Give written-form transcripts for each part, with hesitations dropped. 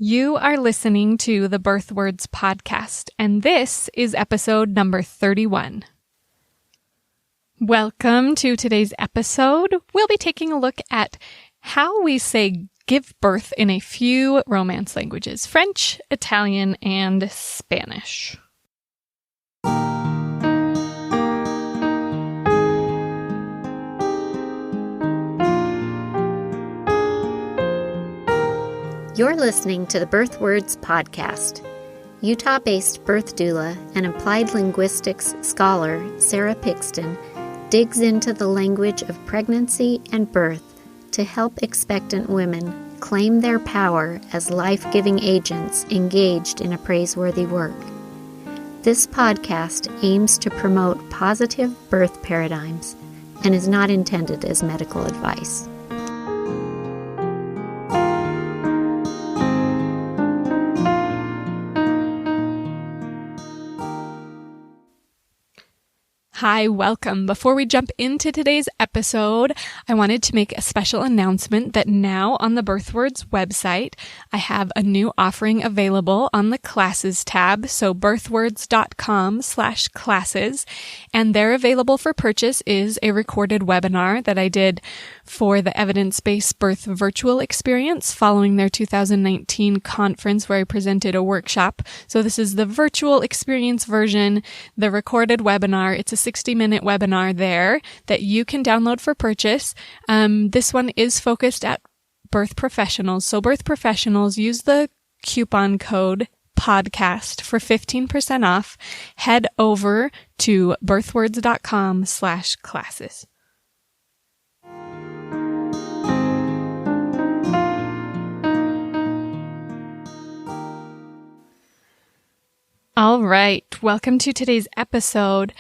You are listening to the Birth Words podcast, and this is episode number 31. Welcome to today's episode. We'll be taking a look at how we say give birth in a few Romance languages: French, Italian, and Spanish. You're listening to the Birth Words podcast. Utah-based birth doula and applied linguistics scholar Sarah Pixton digs into the language of pregnancy and birth to help expectant women claim their power as life-giving agents engaged in a praiseworthy work. This podcast aims to promote positive birth paradigms and is not intended as medical advice. Hi, welcome. Before we jump into today's episode, I wanted to make a special announcement that now on the Birth Words website, I have a new offering available on the classes tab. So birthwords.com/classes, and there available for purchase is a recorded webinar that I did for the Evidence-Based Birth Virtual Experience following their 2019 conference where I presented a workshop. So this is the virtual experience version, the recorded webinar. It's a 60-minute webinar there that you can download for purchase. This one is focused at birth professionals. So birth professionals, use the coupon code podcast for 15% off. Head over to birthwords.com/classes. All right. Welcome to today's episode.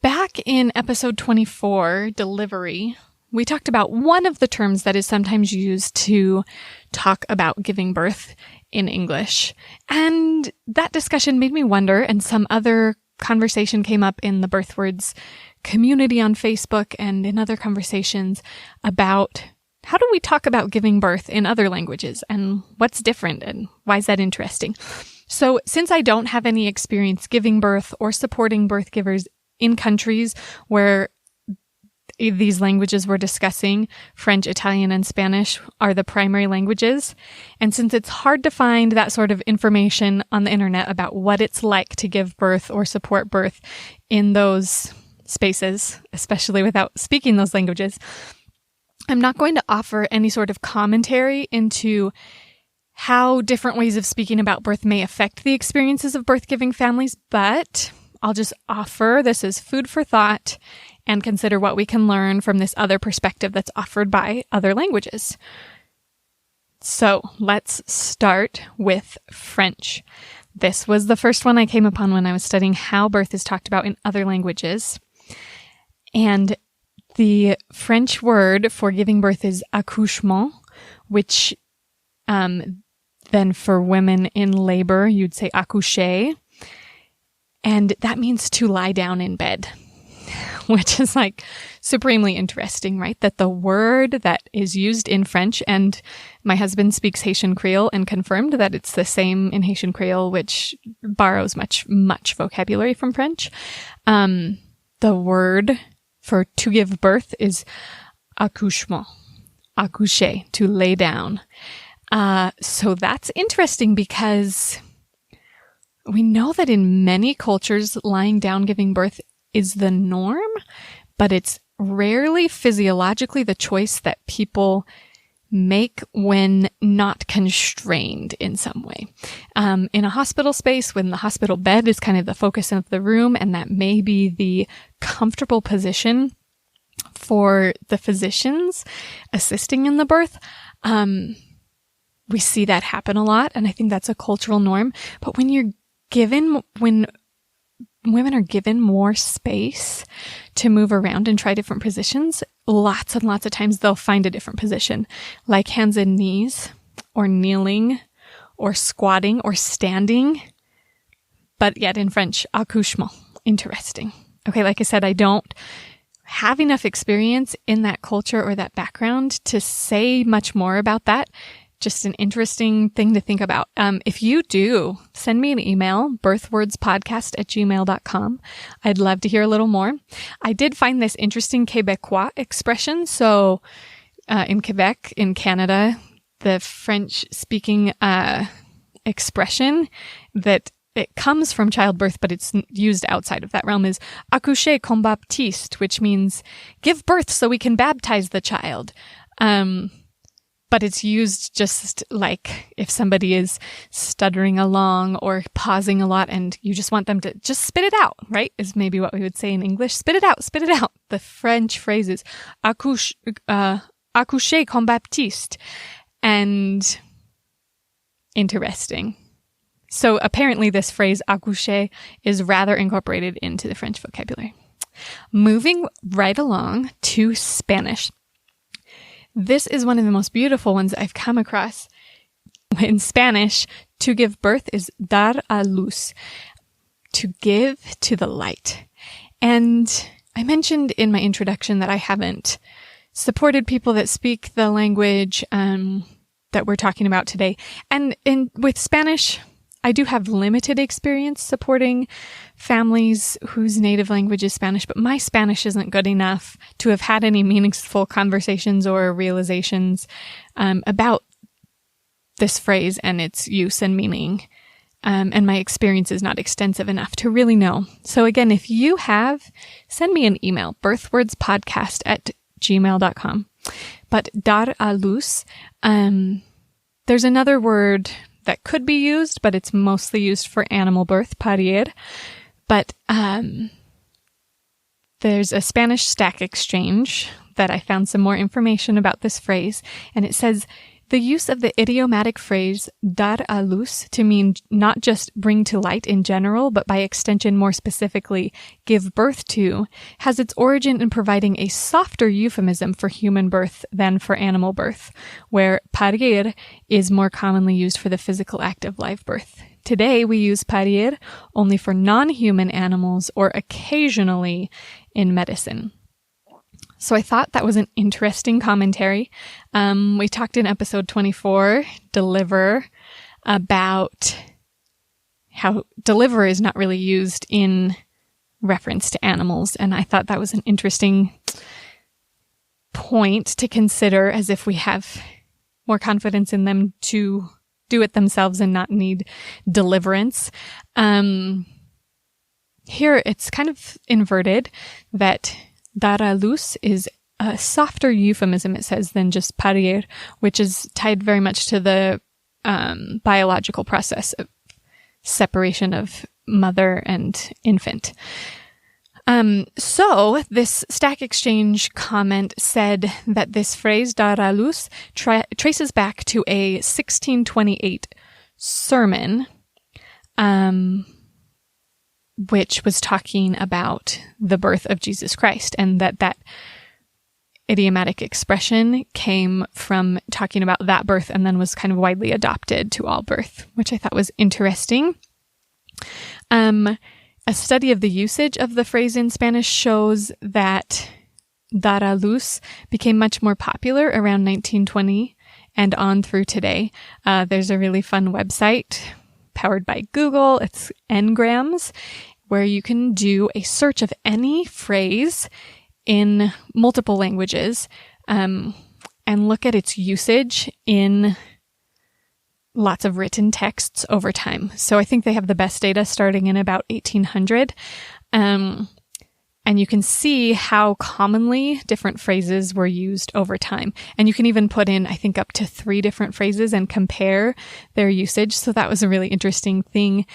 Back in episode 24, delivery, we talked about one of the terms that is sometimes used to talk about giving birth in English. And that discussion made me wonder, and some other conversation came up in the Birth Words community on Facebook and in other conversations about how do we talk about giving birth in other languages and what's different and why is that interesting? So since I don't have any experience giving birth or supporting birth givers in countries where these languages we're discussing, French, Italian, and Spanish, are the primary languages, and since it's hard to find that sort of information on the internet about what it's like to give birth or support birth in those spaces, especially without speaking those languages, I'm not going to offer any sort of commentary into how different ways of speaking about birth may affect the experiences of birth-giving families, but I'll just offer this as food for thought and consider what we can learn from this other perspective that's offered by other languages. So let's start with French. This was the first one I came upon when I was studying how birth is talked about in other languages. And the French word for giving birth is accouchement, which then for women in labor, you'd say accoucher. And that means to lie down in bed, which is like supremely interesting, right? That the word that is used in French, and my husband speaks Haitian Creole and confirmed that it's the same in Haitian Creole, which borrows much vocabulary from French. The word for to give birth is accouchement, accoucher, to lay down. So that's interesting because we know that in many cultures, lying down giving birth is the norm, but it's rarely physiologically the choice that people make when not constrained in some way. In a hospital space, when the hospital bed is kind of the focus of the room, and that may be the comfortable position for the physicians assisting in the birth, we see that happen a lot, and I think that's a cultural norm. But when women are given more space to move around and try different positions, lots and lots of times they'll find a different position, like hands and knees, or kneeling, or squatting, or standing. But yet in French, accouchement. Interesting. Okay, like I said, I don't have enough experience in that culture or that background to say much more about that. just an interesting thing to think about. If you do, send me an email, birthwordspodcast@gmail.com. I'd love to hear a little more. I did find this interesting Québécois expression. So in Quebec, in Canada, the French-speaking expression that it comes from childbirth, but it's used outside of that realm, is accoucher comme baptiste, which means give birth so we can baptize the child. But it's used just like if somebody is stuttering along or pausing a lot and you just want them to just spit it out, right? Is maybe what we would say in English. Spit it out, spit it out. The French phrase is accoucher comme baptiste. And interesting. So apparently this phrase accoucher is rather incorporated into the French vocabulary. Moving right along to Spanish. This is one of the most beautiful ones I've come across. In Spanish, to give birth is dar a luz, to give to the light. And I mentioned in my introduction that I haven't supported people that speak the language that we're talking about today. And with Spanish, I do have limited experience supporting families whose native language is Spanish, but my Spanish isn't good enough to have had any meaningful conversations or realizations about this phrase and its use and meaning. And my experience is not extensive enough to really know. So again, if you have, send me an email, birthwordspodcast@gmail.com. But dar a luz, there's another word that could be used, but it's mostly used for animal birth, parir. But there's a Spanish stack exchange that I found some more information about this phrase, and it says the use of the idiomatic phrase dar a luz to mean not just bring to light in general, but by extension more specifically give birth to, has its origin in providing a softer euphemism for human birth than for animal birth, where parir is more commonly used for the physical act of live birth. Today, we use parir only for non-human animals or occasionally in medicine. So I thought that was an interesting commentary. We talked in episode 24, Deliver, about how deliver is not really used in reference to animals. And I thought that was an interesting point to consider, as if we have more confidence in them to do it themselves and not need deliverance. Here it's kind of inverted, that dar a luz is a softer euphemism, it says, than just parir, which is tied very much to the biological process of separation of mother and infant. So this Stack Exchange comment said that this phrase, dar a luz, traces back to a 1628 sermon, which was talking about the birth of Jesus Christ, and that idiomatic expression came from talking about that birth and then was kind of widely adopted to all birth, which I thought was interesting. A study of the usage of the phrase in Spanish shows that dar a luz became much more popular around 1920 and on through today. There's a really fun website powered by Google. It's Ngrams, where you can do a search of any phrase in multiple languages, and look at its usage in lots of written texts over time. So I think they have the best data starting in about 1800. And you can see how commonly different phrases were used over time. And you can even put in, I think, up to 3 different phrases and compare their usage. So that was a really interesting thing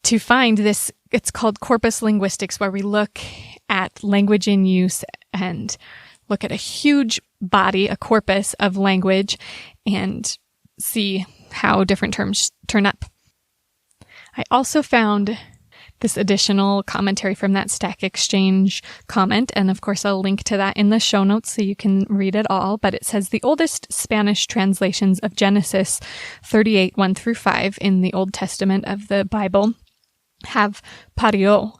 to find. This, it's called corpus linguistics, where we look at language in use and look at a huge body, a corpus of language, and see how different terms turn up. I also found this additional commentary from that Stack Exchange comment, and of course I'll link to that in the show notes so you can read it all, but it says the oldest Spanish translations of Genesis 38, 1-5 in the Old Testament of the Bible have parió.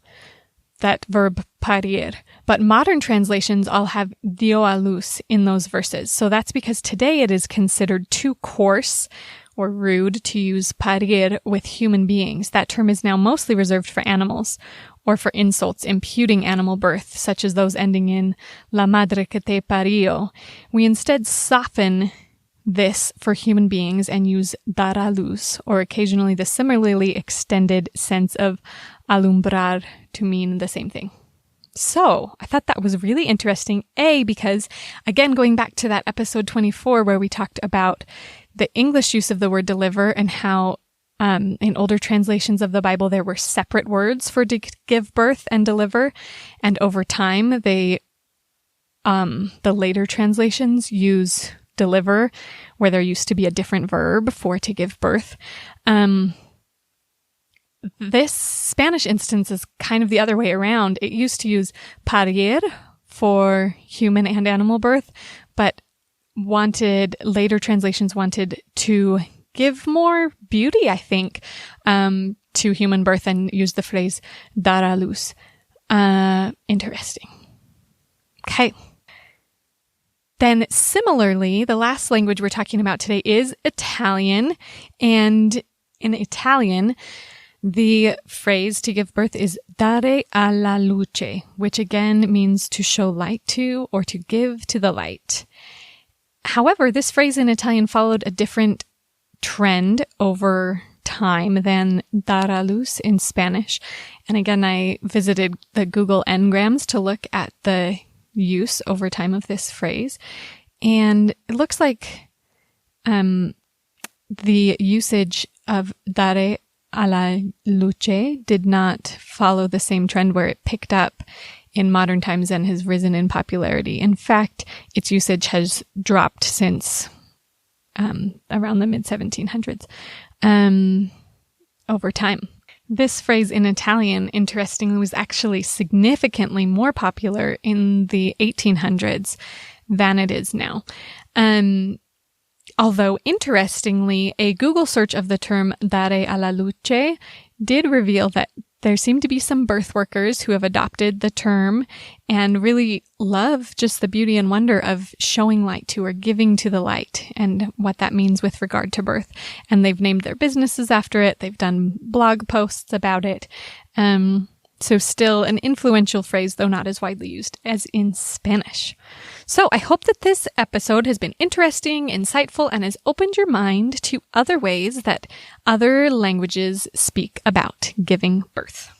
that verb parir. But modern translations all have dio a luz in those verses. So that's because today it is considered too coarse or rude to use parir with human beings. That term is now mostly reserved for animals or for insults imputing animal birth, such as those ending in la madre que te parió. We instead soften this for human beings and use dar a luz, or occasionally the similarly extended sense of alumbrar to mean the same thing. So I thought that was really interesting, because, again, going back to that episode 24 where we talked about the English use of the word deliver and how in older translations of the Bible there were separate words for to give birth and deliver, and over time the later translations use deliver where there used to be a different verb for to give birth. This Spanish instance is kind of the other way around. It used to use parir for human and animal birth, but later translations wanted to give more beauty, I think, to human birth and use the phrase dar a luz. Interesting. Okay. Then similarly, the last language we're talking about today is Italian. And in Italian, the phrase to give birth is dare alla luce, which again means to show light to or to give to the light. However, this phrase in Italian followed a different trend over time than dar a luz in Spanish. And again, I visited the Google Ngrams to look at the use over time of this phrase. And it looks like the usage of dare alla luce did not follow the same trend where it picked up in modern times and has risen in popularity. In fact, its usage has dropped since around the mid-1700s over time. This phrase in Italian, interestingly, was actually significantly more popular in the 1800s than it is now. Although, interestingly, a Google search of the term dare alla luce did reveal that there seem to be some birth workers who have adopted the term and really love just the beauty and wonder of showing light to or giving to the light and what that means with regard to birth. And they've named their businesses after it. They've done blog posts about it. So still an influential phrase, though not as widely used as in Spanish. So I hope that this episode has been interesting, insightful, and has opened your mind to other ways that other languages speak about giving birth.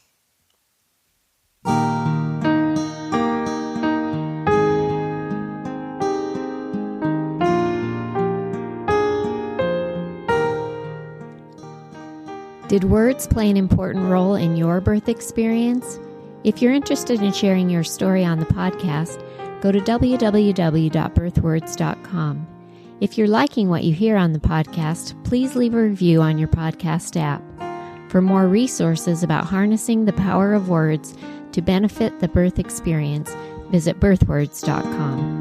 Did words play an important role in your birth experience? If you're interested in sharing your story on the podcast, go to www.birthwords.com. If you're liking what you hear on the podcast, please leave a review on your podcast app. For more resources about harnessing the power of words to benefit the birth experience, visit birthwords.com.